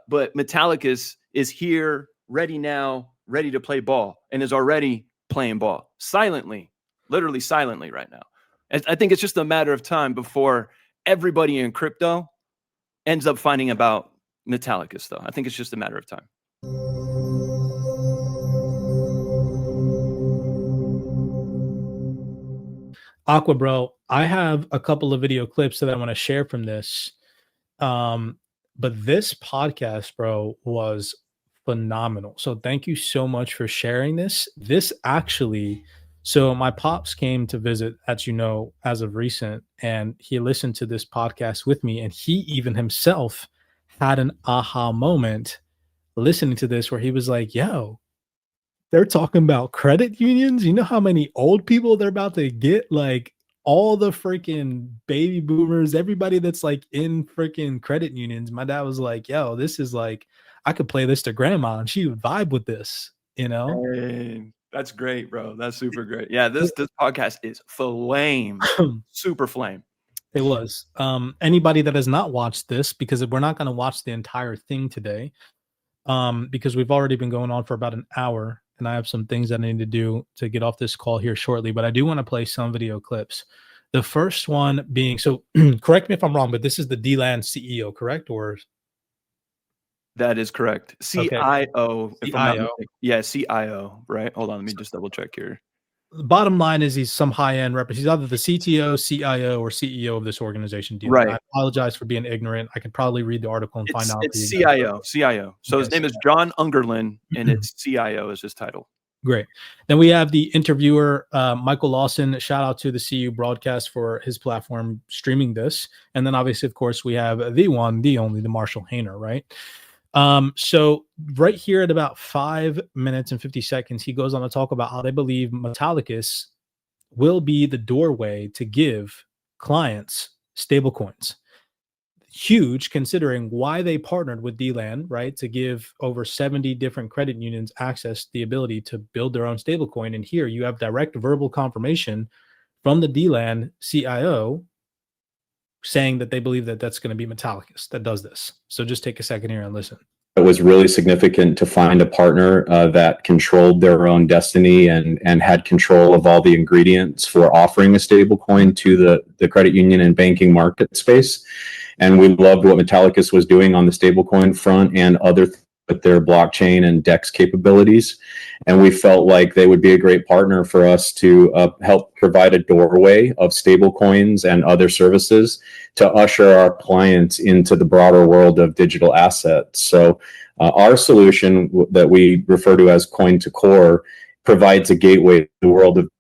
but Metallicus is here, ready now, ready to play ball, and is already playing ball silently, literally silently right now. I think it's just a matter of time before everybody in crypto ends up finding about Metallicus, though. I think it's just a matter of time. Aqua, bro, I have a couple of video clips that I want to share from this. But this podcast, bro, was phenomenal. So thank you so much for sharing this. This actually, so my pops came to visit, as you know, as of recent, and he listened to this podcast with me, and he even himself had an aha moment listening to this where he was like, yo, they're talking about credit unions. You know how many old people they're about to get? Like all the freaking baby boomers, everybody that's like in freaking credit unions. My dad was like, yo, this is like, I could play this to grandma and she would vibe with this, you know? Hey, that's great, bro. That's super great. Yeah, this podcast is flame, super flame. It was. Anybody that has not watched this, because we're not going to watch the entire thing today, because we've already been going on for about an hour, and I have some things that I need to do to get off this call here shortly, but I do want to play some video clips. The first one being, so correct me if I'm wrong, but this is the DLAN CEO, correct? Or that is correct. CIO. Okay. If I'm not mistaken. Yeah, CIO, right? Hold on, let me just double check here. The bottom line is he's some high-end rep. He's either the CTO, CIO, or CEO of this organization. Right. I apologize for being ignorant. I could probably read the article and find out. It's CIO. So his name is John Ungerlin, and it's CIO is his title. Great. Then we have the interviewer, Michael Lawson. Shout out to the CU Broadcast for his platform streaming this. And then obviously, of course, we have the one, the only, the Marshall Hayner, right? So right here at about 5 minutes and 50 seconds, he goes on to talk about how they believe Metallicus will be the doorway to give clients stablecoins. Huge, considering why they partnered with DLAN, right? To give over 70 different credit unions access to the ability to build their own stablecoin. And here you have direct verbal confirmation from the DLAN CIO saying that they believe that that's going to be Metallicus that does this. So just take a second here and listen. It was really significant to find a partner that controlled their own destiny and had control of all the ingredients for offering a stable coin to the credit union and banking market space. And we loved what Metallicus was doing on the stablecoin front and other with their blockchain and DEX capabilities. And we felt like they would be a great partner for us to help provide a doorway of stablecoins and other services to usher our clients into the broader world of digital assets. So our solution that we refer to as coin to core provides a gateway to the world of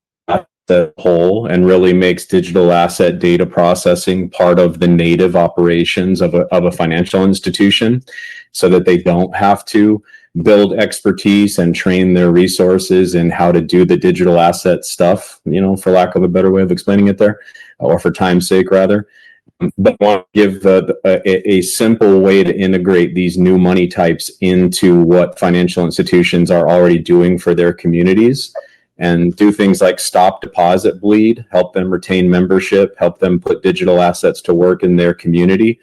the whole and really makes digital asset data processing part of the native operations of a financial institution, so that they don't have to build expertise and train their resources in how to do the digital asset stuff, you know, for lack of a better way of explaining it there, or for time's sake rather. But want to give a simple way to integrate these new money types into what financial institutions are already doing for their communities, and do things like stop deposit bleed, help them retain membership, help them put digital assets to work in their community.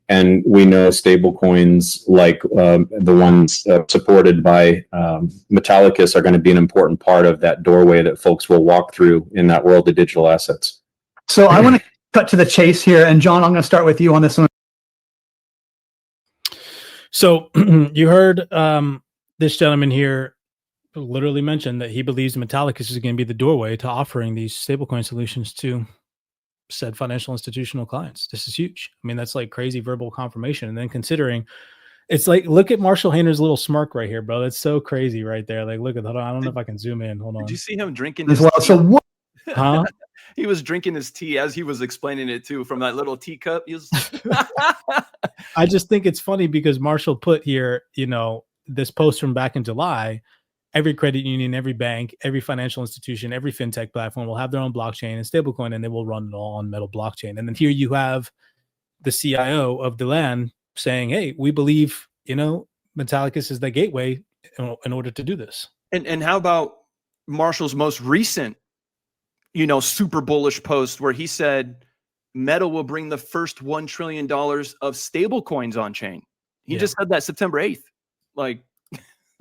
And we know stablecoins like the ones supported by Metallicus are going to be an important part of that doorway that folks will walk through in that world of digital assets. So I want to cut to the chase here. And John, I'm going to start with you on this one. So you heard this gentleman here literally mentioned that he believes Metallicus is going to be the doorway to offering these stablecoin solutions to said financial institutional clients. This is huge. I mean, that's like crazy verbal confirmation. And then considering, it's like, look at Marshall Hayner's little smirk right here, bro. That's so crazy right there. Like, look at that. I don't know if I can zoom in. Hold on. Did you see him drinking his tea? So what? Huh? He was drinking his tea as he was explaining it too, from that little teacup. He was I just think it's funny because Marshall put here, you know, this post from back in July. Every credit union, every bank, every financial institution, every fintech platform will have their own blockchain and stablecoin, and they will run it all on Metal blockchain. And then here you have the CIO of DLAN saying, hey, we believe, you know, Metallicus is the gateway in order to do this. And how about Marshall's most recent, you know, super bullish post where he said Metal will bring the first $1 trillion of stable coins on chain. He just said that September 8th. Like,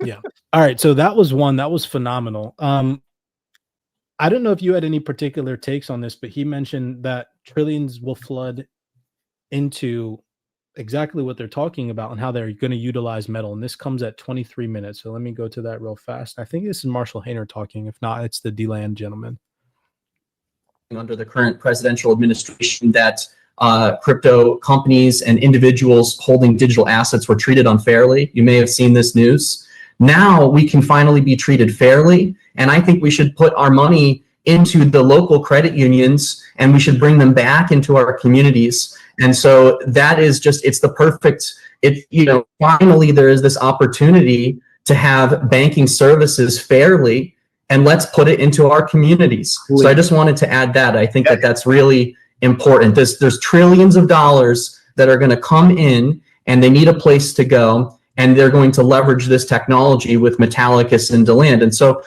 yeah. All right. So that was one that was phenomenal. I don't know if you had any particular takes on this, but he mentioned that trillions will flood into exactly what they're talking about and how they're going to utilize metal. And this comes at 23 minutes. So let me go to that real fast. I think this is Marshall Hayner talking. If not, it's the DeLand gentleman. Under the current presidential administration, that crypto companies and individuals holding digital assets were treated unfairly. You may have seen this news. Now we can finally be treated fairly. And I think we should put our money into the local credit unions, and we should bring them back into our communities. And so that is just, it's the perfect, finally there is this opportunity to have banking services fairly, and let's put it into our communities. So I just wanted to add that. I think that that's really important. There's trillions of dollars that are going to come in, and they need a place to go, and they're going to leverage this technology with Metallicus and DeLand. And so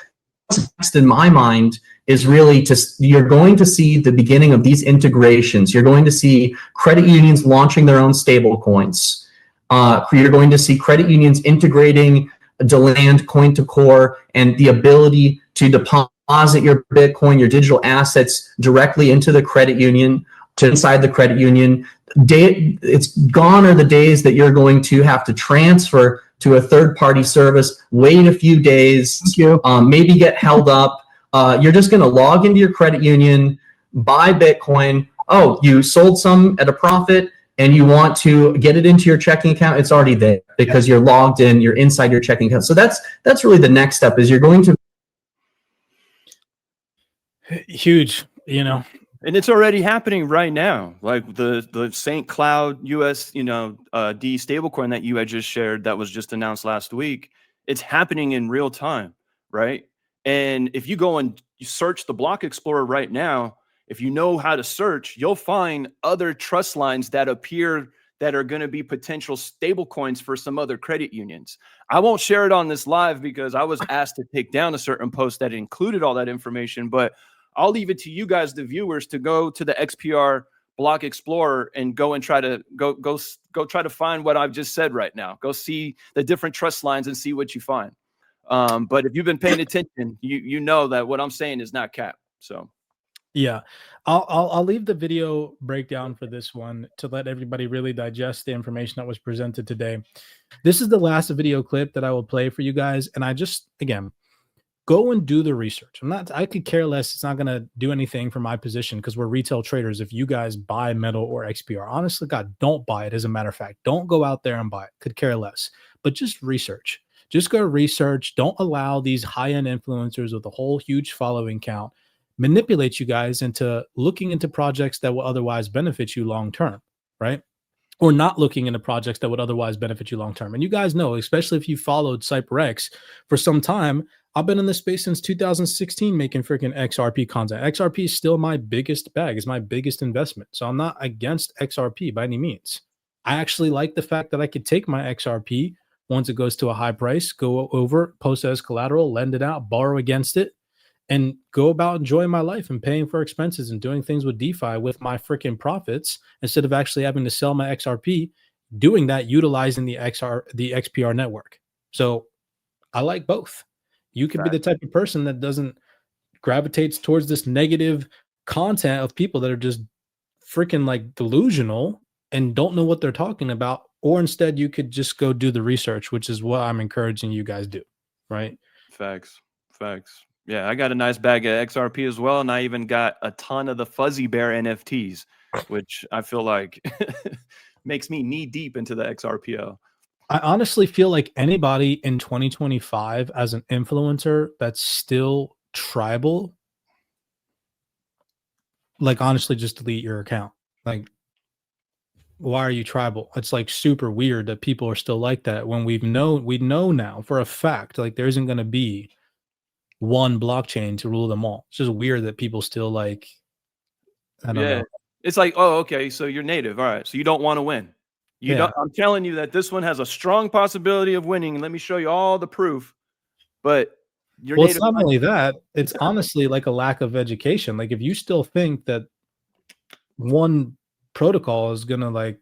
what's next in my mind is really you're going to see the beginning of these integrations. You're going to see credit unions launching their own stable coins. You're going to see credit unions integrating DeLand coin to core and the ability to deposit your Bitcoin, your digital assets directly into the credit union, to inside the credit union. It's gone are the days that you're going to have to transfer to a third-party service, wait a few days, maybe get held up. You're just going to log into your credit union, buy Bitcoin. Oh, you sold some at a profit and you want to get it into your checking account. It's already there because you're logged in, you're inside your checking account. So that's really the next step, is you're going to. Huge, And it's already happening right now. Like the St. Cloud US, D stablecoin that you had just shared, that was just announced last week. It's happening in real time, right? And if you go and you search the Block Explorer right now, if you know how to search, you'll find other trust lines that appear that are going to be potential stable coins for some other credit unions. I won't share it on this live because I was asked to take down a certain post that included all that information, but I'll leave it to you guys, the viewers, to go to the XPR Block Explorer and go and try to try to find what I've just said right now. Go see the different trust lines and see what you find. But if you've been paying attention, you know that what I'm saying is not cap. So yeah, I'll leave the video breakdown for this one to let everybody really digest the information that was presented today. This is the last video clip that I will play for you guys, and I just, again, go and do the research. I could care less. It's not going to do anything for my position because we're retail traders. If you guys buy metal or XPR, honestly, God, don't buy it. As a matter of fact, don't go out there and buy it. Could care less, but just research. Just go research. Don't allow these high-end influencers with a whole huge following count manipulate you guys into looking into projects that will otherwise benefit you long-term, right? Or not looking into projects that would otherwise benefit you long-term. And you guys know, especially if you followed CYPRX for some time, I've been in this space since 2016 making freaking XRP content. XRP is still my biggest bag. It's my biggest investment. So I'm not against XRP by any means. I actually like the fact that I could take my XRP once it goes to a high price, go over, post it as collateral, lend it out, borrow against it, and go about enjoying my life and paying for expenses and doing things with DeFi with my freaking profits instead of actually having to sell my XRP, doing that, utilizing the XPR network. So I like both. You could be the type of person that doesn't gravitates towards this negative content of people that are just freaking like delusional and don't know what they're talking about. Or instead you could just go do the research, which is what I'm encouraging you guys do. Right. Facts. Yeah, I got a nice bag of XRP as well, and I even got a ton of the Fuzzy Bear NFTs, which I feel like makes me knee deep into the XRPO. I honestly feel like anybody in 2025 as an influencer that's still tribal, like honestly, just delete your account. Like, why are you tribal? It's like super weird that people are still like that when we know now for a fact, like there isn't going to be one blockchain to rule them all. It's just weird that people still like, I don't know. It's like, oh, okay, so you're native. All right. So you don't want to win. I'm telling you that this one has a strong possibility of winning. Let me show you all the proof. But you're native. It's not only that, it's honestly like a lack of education. Like if you still think that one protocol is gonna like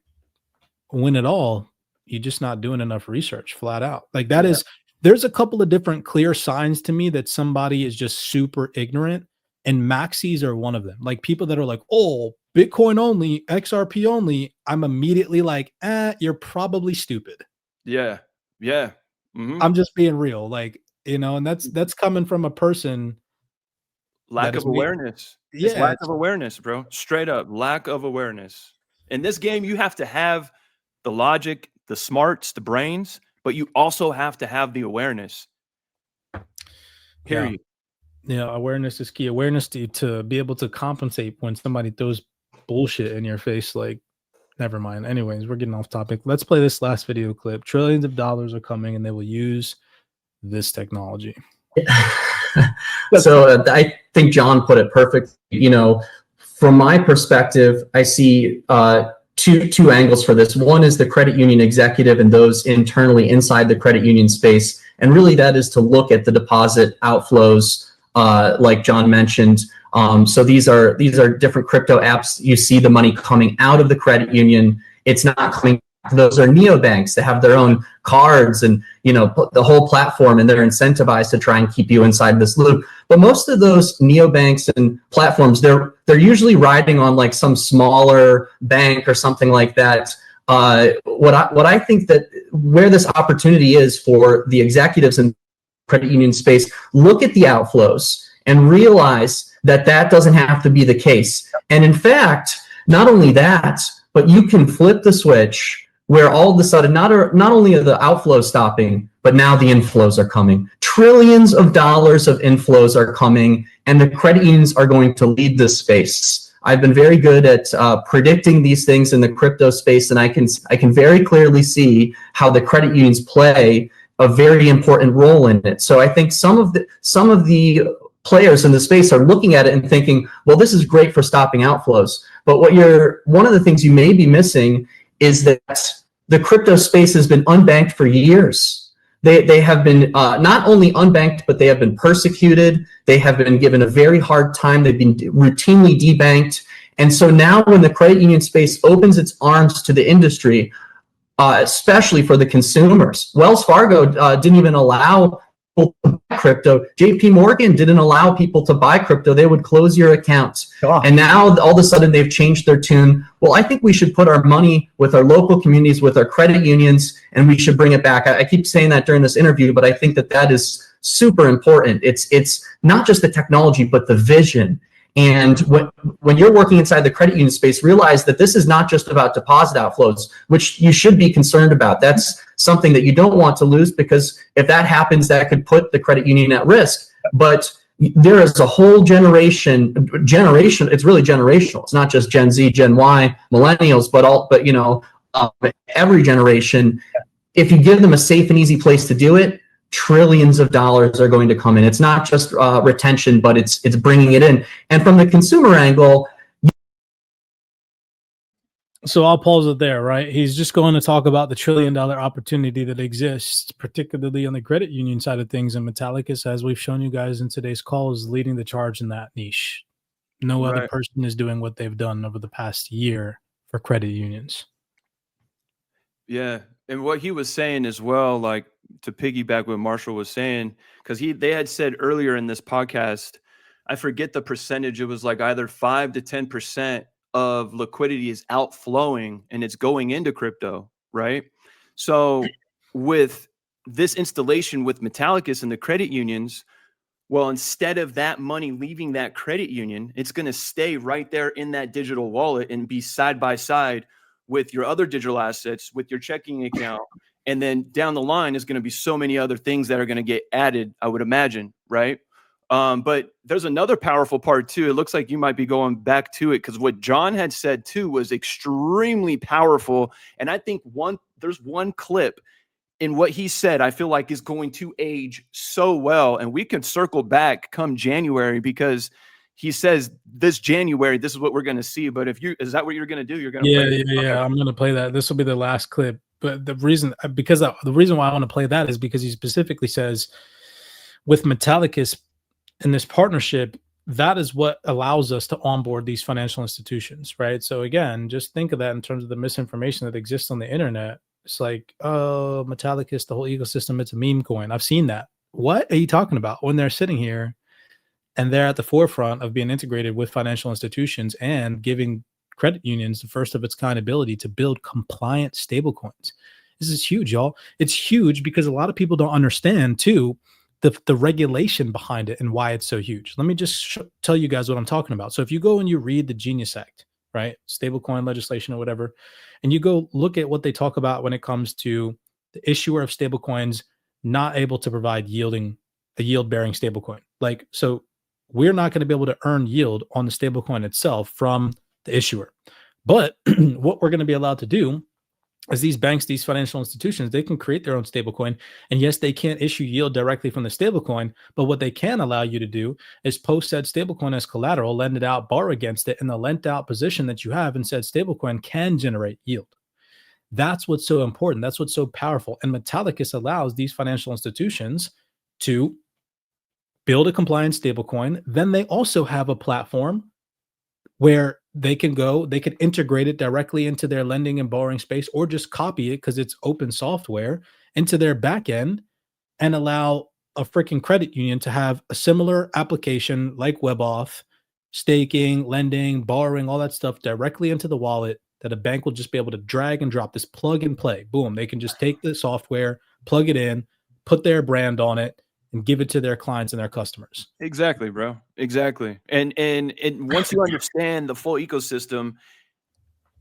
win it all, you're just not doing enough research, flat out. Like that is, there's a couple of different clear signs to me that somebody is just super ignorant, and maxis are one of them. Like people that are like, oh, Bitcoin only, XRP only. I'm immediately like, you're probably stupid. Yeah. Yeah. Mhm. I'm just being real. Like, you know, and that's coming from a person. Lack that of is me. awareness. It's Yeah. lack of awareness, bro. Straight up, lack of awareness. In this game, you have to have the logic, the smarts, the brains, but you also have to have the awareness. Period. Yeah, awareness is key. Awareness to be able to compensate when somebody throws bullshit in your face. Like, never mind. Anyways, we're getting off topic. Let's play this last video clip. Trillions of dollars are coming, and they will use this technology. So I think John put it perfect. You know, from my perspective, I see two angles for this. One is the credit union executive and those internally inside the credit union space, and really that is to look at the deposit outflows, like John mentioned. So these are different crypto apps. You see the money coming out of the credit union. It's not coming. Those are neobanks that have their own cards and, you know, the whole platform, and they're incentivized to try and keep you inside this loop. But most of those neobanks and platforms, they're usually riding on like some smaller bank or something like that. What I think that where this opportunity is for the executives in credit union space, look at the outflows and realize that that doesn't have to be the case. And in fact, not only that, but you can flip the switch where all of a sudden not only are the outflows stopping, but now the inflows are coming. Trillions of dollars of inflows are coming, and the credit unions are going to lead this space. I've been very good at predicting these things in the crypto space, and I can very clearly see how the credit unions play a very important role in it. So I think some of the players in the space are looking at it and thinking, well, this is great for stopping outflows. But one of the things you may be missing is that the crypto space has been unbanked for years. They have been not only unbanked, but they have been persecuted. They have been given a very hard time. They've been routinely debanked. And so now when the credit union space opens its arms to the industry, especially for the consumers, Wells Fargo didn't even allow people to buy crypto. JP Morgan didn't allow people to buy crypto. They would close your accounts. And now all of a sudden they've changed their tune. Well, I think we should put our money with our local communities, with our credit unions, and we should bring it back. I keep saying that during this interview, but I think that is super important. It's not just the technology, but the vision. And when you're working inside the credit union space, realize that this is not just about deposit outflows, which you should be concerned about. That's something that you don't want to lose, because if that happens, that could put the credit union at risk. But there is a whole generation, it's really generational. It's not just Gen Z, Gen Y, millennials, but you know, every generation. If you give them a safe and easy place to do it, trillions of dollars are going to come in. It's not just retention, but it's bringing it in. And from the consumer angle, so I'll pause it there, right? He's just going to talk about the $1 trillion opportunity that exists, particularly on the credit union side of things. And Metallicus, as we've shown you guys in today's call, is leading the charge in that niche. No other person is doing what they've done over the past year for credit unions. Yeah. And what he was saying as well, like to piggyback what Marshall was saying, because they had said earlier in this podcast, I forget the percentage, it was like either 5 to 10% of liquidity is outflowing and it's going into crypto, right? So with this installation with Metallicus and the credit unions, well, instead of that money leaving that credit union, it's going to stay right there in that digital wallet and be side by side with your other digital assets, with your checking account. And then down the line is going to be so many other things that are going to get added, I would imagine, right? But there's another powerful part too. It looks like you might be going back to it, because what John had said too was extremely powerful. And I think there's one clip in what he said I feel like is going to age so well. And we can circle back come January, because he says this January, this is what we're going to see. But is that what you're going to do? You're going to play it? Yeah. I'm going to play that. This will be the last clip. But the reason why I want to play that is because he specifically says with Metallicus in this partnership, that is what allows us to onboard these financial institutions, right? So again, just think of that in terms of the misinformation that exists on the internet. It's like, oh, Metallicus, the whole ecosystem, it's a meme coin. I've seen that. What are you talking about? When they're sitting here and they're at the forefront of being integrated with financial institutions and giving credit unions the first of its kind ability to build compliant stablecoins. This is huge, y'all. It's huge because a lot of people don't understand too the regulation behind it and why it's so huge. Let me just tell you guys what I'm talking about. So if you go and you read the Genius Act, right, stablecoin legislation or whatever, and you go look at what they talk about when it comes to the issuer of stablecoins not able to provide a yield-bearing stablecoin. Like, so we're not going to be able to earn yield on the stablecoin itself from the issuer. But what we're going to be allowed to do is these banks, these financial institutions, they can create their own stablecoin. And yes, they can't issue yield directly from the stablecoin, but what they can allow you to do is post said stablecoin as collateral, lend it out, borrow against it, and the lent out position that you have in said stablecoin can generate yield. That's what's so important. That's what's so powerful. And Metallicus allows these financial institutions to build a compliant stablecoin. Then they also have a platform where they can integrate it directly into their lending and borrowing space, or just copy it because it's open software into their backend and allow a freaking credit union to have a similar application like WebAuth, staking, lending, borrowing, all that stuff directly into the wallet that a bank will just be able to drag and drop, this plug and play. Boom. They can just take the software, plug it in, put their brand on it, and give it to their clients and their customers. Exactly, bro. Exactly. And once you understand the full ecosystem,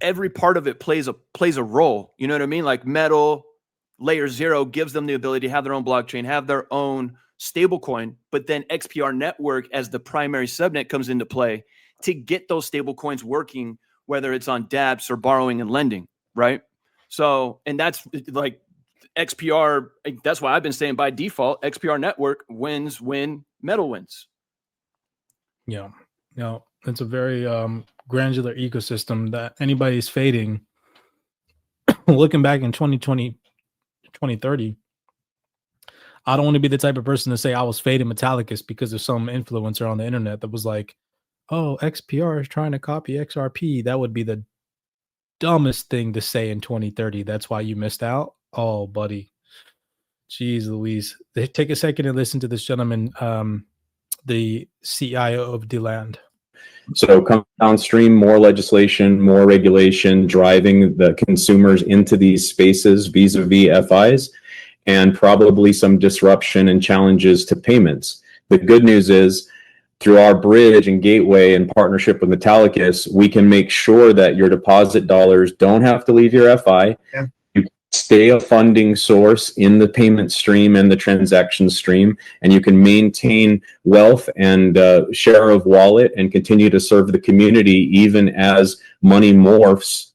every part of it plays a role. You know what I mean? Like Metal, Layer 0 gives them the ability to have their own blockchain, have their own stablecoin, but then XPR Network as the primary subnet comes into play to get those stablecoins working, whether it's on dApps or borrowing and lending, right? So, and that's like XPR, that's why I've been saying by default, XPR Network wins when Metal wins. Yeah. No, it's a very granular ecosystem that anybody's fading. Looking back in 2020, 2030, I don't want to be the type of person to say I was fading Metallicus because of some influencer on the internet that was like, oh, XPR is trying to copy XRP. That would be the dumbest thing to say in 2030. That's why you missed out. Oh, buddy. Jeez Louise. Take a second and listen to this gentleman, the CIO of DeLand. So come downstream, more legislation, more regulation, driving the consumers into these spaces vis-a-vis FIs, and probably some disruption and challenges to payments. The good news is, through our bridge and gateway in partnership with Metallicus, we can make sure that your deposit dollars don't have to leave your FI. Yeah. You stay a funding source in the payment stream and the transaction stream, and you can maintain wealth and share of wallet and continue to serve the community even as money morphs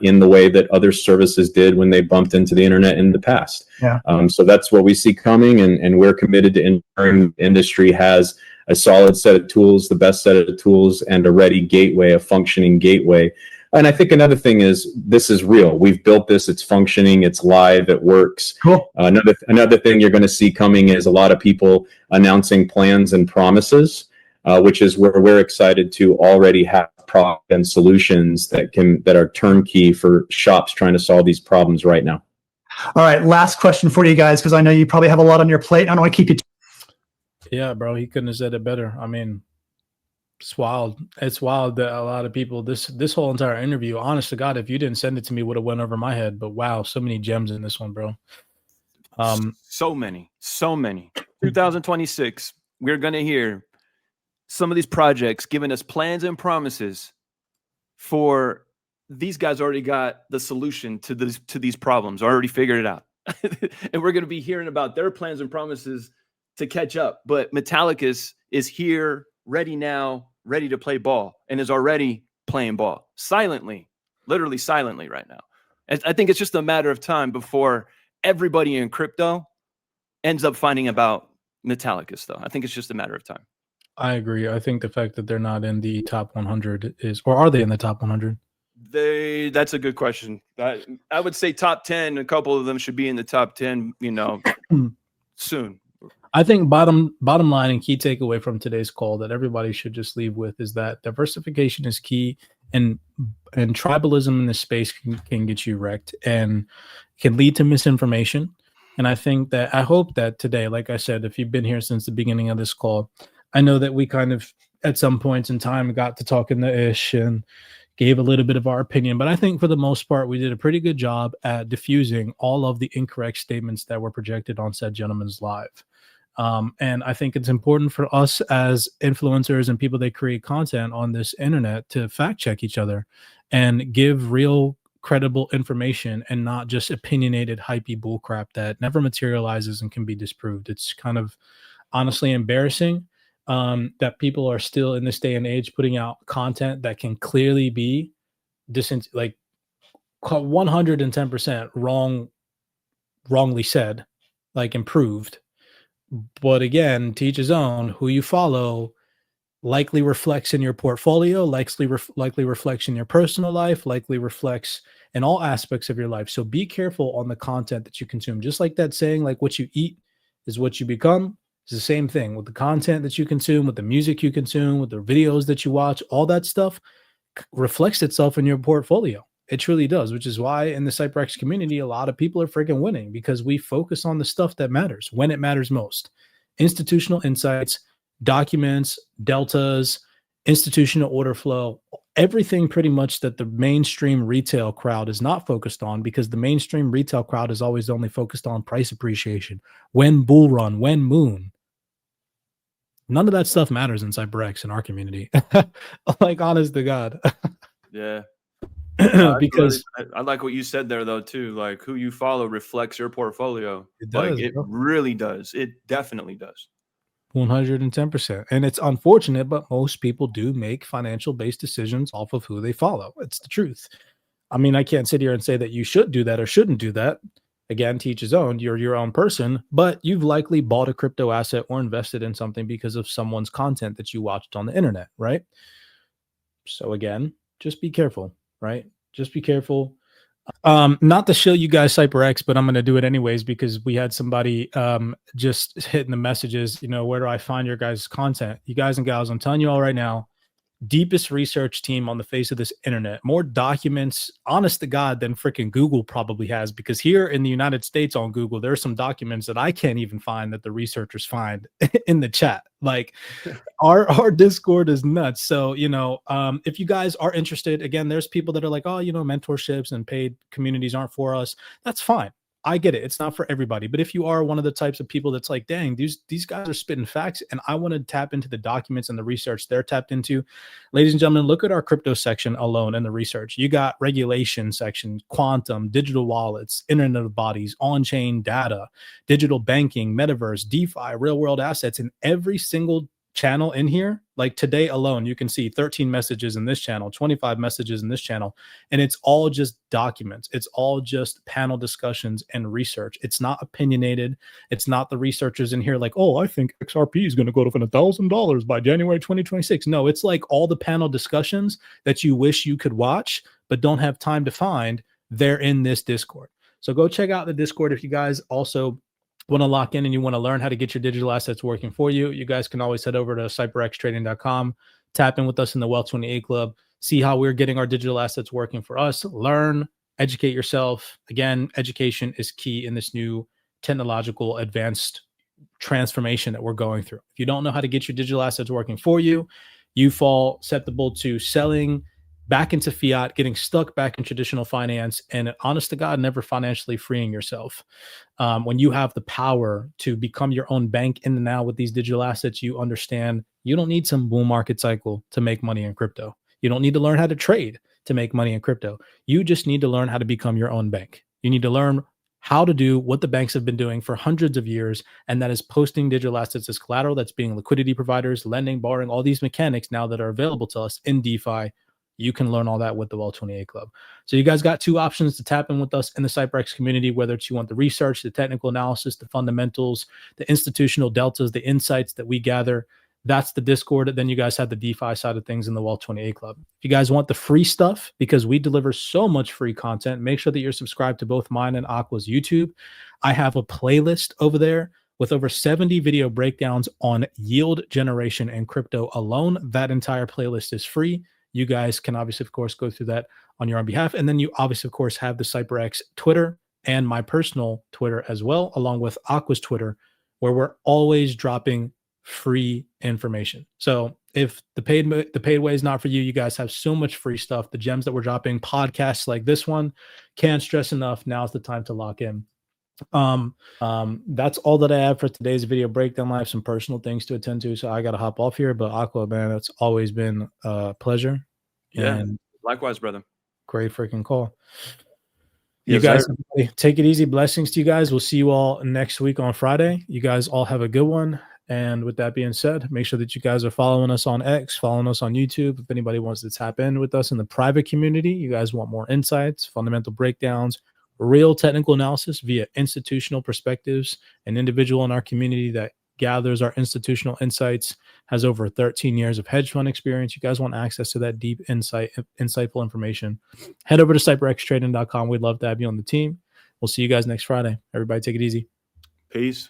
in the way that other services did when they bumped into the internet in the past. Yeah. So that's what we see coming, and we're committed to ensuring the industry has a solid set of tools, the best set of tools, and a ready gateway, a functioning gateway. And I think another thing is, this is real. We've built this, it's functioning, it's live, it works. Cool. Another thing you're going to see coming is a lot of people announcing plans and promises, which is where we're excited to already have product and solutions that are turnkey for shops trying to solve these problems right now. All right, last question for you guys, because I know you probably have a lot on your plate. I don't want to keep you. Yeah, bro, he couldn't have said it better. I mean, it's wild. It's wild that a lot of people, this whole entire interview, honest to God, if you didn't send it to me, would have went over my head. But wow, so many gems in this one, bro. So many. 2026, we're going to hear some of these projects giving us plans and promises for these guys already got the solution to these problems, already figured it out. And we're going to be hearing about their plans and promises to catch up. But Metallicus is here, ready now, ready to play ball, and is already playing ball silently, literally silently right now. And I think it's just a matter of time before everybody in crypto ends up finding about Metallicus, though. I think it's just a matter of time. I agree. I think the fact that they're not in the top 100 is, or are they in the top 100? That's a good question. I would say top 10. A couple of them should be in the top 10, soon. I think bottom line and key takeaway from today's call that everybody should just leave with is that diversification is key, and tribalism in this space can get you wrecked. And can lead to misinformation. And I hope that today, like I said, if you've been here since the beginning of this call, I know that we kind of at some points in time got to talking the ish and gave a little bit of our opinion, but I think for the most part, we did a pretty good job at diffusing all of the incorrect statements that were projected on said gentleman's live. And I think it's important for us as influencers and people that create content on this internet to fact check each other and give real credible information and not just opinionated hypey bullcrap that never materializes and can be disproved. It's kind of honestly embarrassing that people are still in this day and age putting out content that can clearly be 110% wrongly said, like improved. But again, to each his own. Who you follow likely reflects in your portfolio, likely reflects in your personal life, likely reflects in all aspects of your life. So be careful on the content that you consume. Just like that saying, like what you eat is what you become. It's the same thing with the content that you consume, with the music you consume, with the videos that you watch. All that stuff reflects itself in your portfolio. It truly does, which is why in the CYPRX community, a lot of people are freaking winning because we focus on the stuff that matters when it matters most. Institutional insights, documents, deltas, institutional order flow, everything pretty much that the mainstream retail crowd is not focused on, because the mainstream retail crowd is always only focused on price appreciation, when bull run, when moon. None of that stuff matters in CYPRX in our community. Like, honest to God. Yeah. Because I like what you said there though too. Like, who you follow reflects your portfolio. It does, like it bro. really does. It definitely does. 110%. And it's unfortunate, but most people do make financial based decisions off of who they follow. It's the truth. I mean, I can't sit here and say that you should do that or shouldn't do that. Again, to each his own. You're your own person, but you've likely bought a crypto asset or invested in something because of someone's content that you watched on the internet, right? So again, just be careful, right? Just be careful. Not to show you guys CYPRX, but I'm going to do it anyways because we had somebody just hitting the messages, where do I find your guys' content? You guys and gals, I'm telling you all right now, deepest research team on the face of this internet, more documents, honest to God, than freaking Google probably has, because here in the United States on Google, there are some documents that I can't even find that the researchers find in the chat. Like our Discord is nuts. So, if you guys are interested, again, there's people that are like, oh, mentorships and paid communities aren't for us. That's fine. I get it. It's not for everybody. But if you are one of the types of people that's like, dang, these guys are spitting facts and I want to tap into the documents and the research they're tapped into, ladies and gentlemen, look at our crypto section alone in the research. You got regulation section, quantum, digital wallets, internet of bodies, on-chain data, digital banking, metaverse, DeFi, real world assets, and every single channel in here. Like today alone, you can see 13 messages in this channel, 25 messages in this channel, and it's all just documents. It's all just panel discussions and research. It's not opinionated. It's not the researchers in here like, oh, I think XRP is going to go to $1,000 by January 2026. No, it's like all the panel discussions that you wish you could watch but don't have time to find. They're in this Discord. So go check out the Discord if you guys also want to lock in and you want to learn how to get your digital assets working for you. You guys can always head over to CYPRXtrading.com, tap in with us in the Wealth 28 Club, see how we're getting our digital assets working for us, learn, educate yourself. Again, education is key in this new technological advanced transformation that we're going through. If you don't know how to get your digital assets working for you, you fall susceptible to selling back into fiat, getting stuck back in traditional finance, and honest to God, never financially freeing yourself. When you have the power to become your own bank in the now with these digital assets, you understand you don't need some bull market cycle to make money in crypto. You don't need to learn how to trade to make money in crypto. You just need to learn how to become your own bank. You need to learn how to do what the banks have been doing for hundreds of years, and that is posting digital assets as collateral. That's being liquidity providers, lending, borrowing, all these mechanics now that are available to us in DeFi. You can learn all that with the Wealth 28 Club. So you guys got two options to tap in with us in the CYPRX community, whether it's you want the research, the technical analysis, the fundamentals, the institutional deltas, the insights that we gather. That's the Discord. Then you guys have the DeFi side of things in the Wealth 28 Club. If you guys want the free stuff, because we deliver so much free content, make sure that you're subscribed to both mine and Aqua's YouTube. I have a playlist over there with over 70 video breakdowns on yield generation and crypto alone. That entire playlist is free. You guys can obviously, of course, go through that on your own behalf. And then you obviously, of course, have the CYPRX Twitter, and my personal Twitter as well, along with Aqua's Twitter, where we're always dropping free information. So if the paid way is not for you, you guys have so much free stuff. The gems that we're dropping, podcasts like this one, can't stress enough. Now's the time to lock in. That's all that I have for today's video breakdown. I have some personal things to attend to, so I got to hop off here. But Aqua, man, it's always been a pleasure. Yeah, and likewise, brother. Great freaking call. Yes, you guys sir. take it easy. Blessings to you guys. We'll see you all next week on Friday. You guys all have a good one. And with that being said, make sure that you guys are following us on X, following us on YouTube. If anybody wants to tap in with us in the private community, you guys want more insights, fundamental breakdowns, real technical analysis via institutional perspectives, an individual in our community that gathers our institutional insights, has over 13 years of hedge fund experience. You guys want access to that deep insightful information, head over to CYPRXtrading.com. We'd love to have you on the team. We'll see you guys next Friday. Everybody take it easy. Peace.